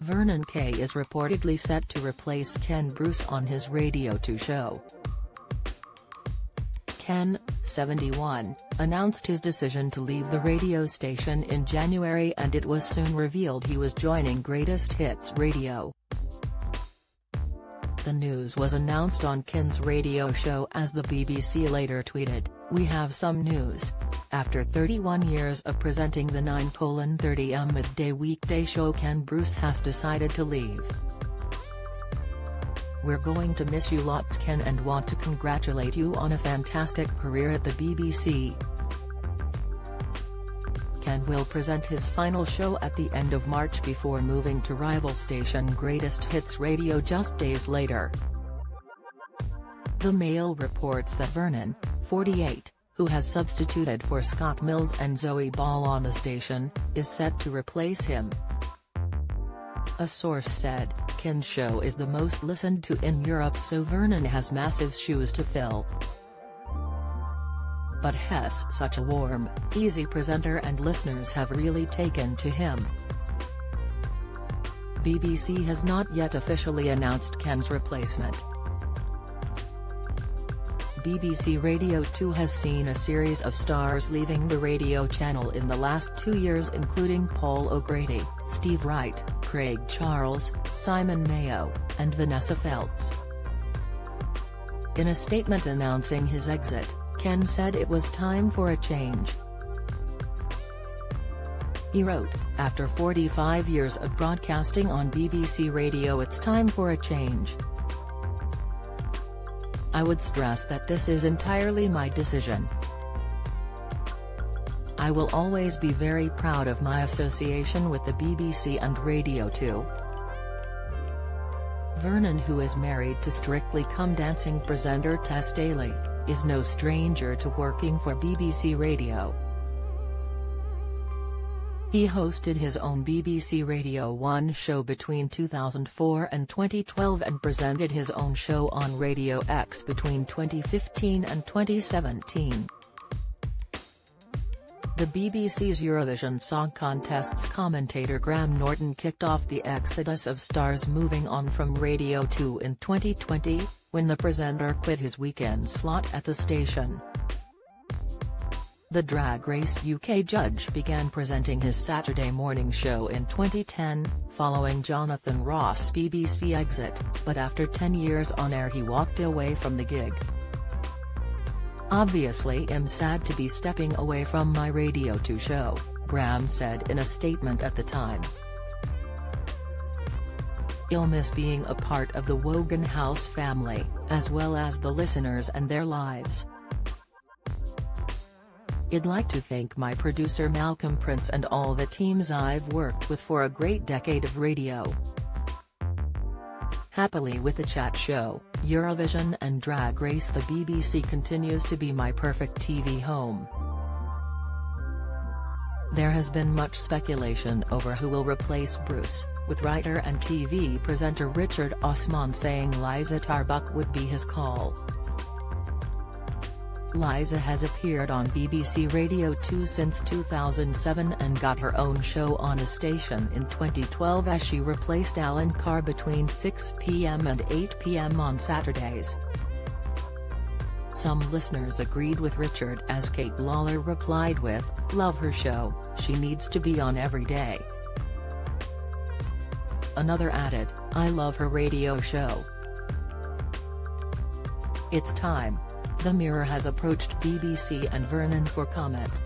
Vernon Kay is reportedly set to replace Ken Bruce on his Radio 2 show. Ken, 71, announced his decision to leave the radio station in January, and it was soon revealed he was joining Greatest Hits Radio. The news was announced on Ken's radio show as the BBC later tweeted, "We have some news. After 31 years of presenting the 9:30am midday weekday show, Ken Bruce has decided to leave. We're going to miss you lots, Ken, and want to congratulate you on a fantastic career at the BBC." Ken will present his final show at the end of March before moving to rival station Greatest Hits Radio just days later. The Mail reports that Vernon, 48, who has substituted for Scott Mills and Zoe Ball on the station, is set to replace him. A source said, "Ken's show is the most listened to in Europe, so Vernon has massive shoes to fill. But he's such a warm, easy presenter and listeners have really taken to him." BBC has not yet officially announced Ken's replacement. BBC Radio 2 has seen a series of stars leaving the radio channel in the last 2 years, including Paul O'Grady, Steve Wright, Craig Charles, Simon Mayo, and Vanessa Feltz. In a statement announcing his exit, Ken said it was time for a change. He wrote, "After 45 years of broadcasting on BBC Radio, it's time for a change. I would stress that this is entirely my decision. I will always be very proud of my association with the BBC and Radio 2. Vernon, who is married to Strictly Come Dancing presenter Tess Daly, is no stranger to working for BBC Radio. He hosted his own BBC Radio 1 show between 2004 and 2012 and presented his own show on Radio X between 2015 and 2017. The BBC's Eurovision Song Contest's commentator Graham Norton kicked off the exodus of stars moving on from Radio 2 in 2020, when the presenter quit his weekend slot at the station. The Drag Race UK judge began presenting his Saturday morning show in 2010, following Jonathan Ross' BBC exit, but after 10 years on air he walked away from the gig. "Obviously I'm sad to be stepping away from my Radio 2 show," Graham said in a statement at the time. "I'll miss being a part of the Wogan House family, as well as the listeners and their lives. I'd like to thank my producer Malcolm Prince and all the teams I've worked with for a great decade of radio. Happily with the chat show, Eurovision and Drag Race, the BBC continues to be my perfect TV home." There has been much speculation over who will replace Bruce, with writer and TV presenter Richard Osman saying Liza Tarbuck would be his call. Liza has appeared on BBC Radio 2 since 2007 and got her own show on a station in 2012 as she replaced Alan Carr between 6 p.m. and 8 p.m. on Saturdays. Some listeners agreed with Richard, as Kate Lawler replied with, "Love her show, she needs to be on every day." Another added, "I love her radio show. It's time." The Mirror has approached BBC and Vernon for comment.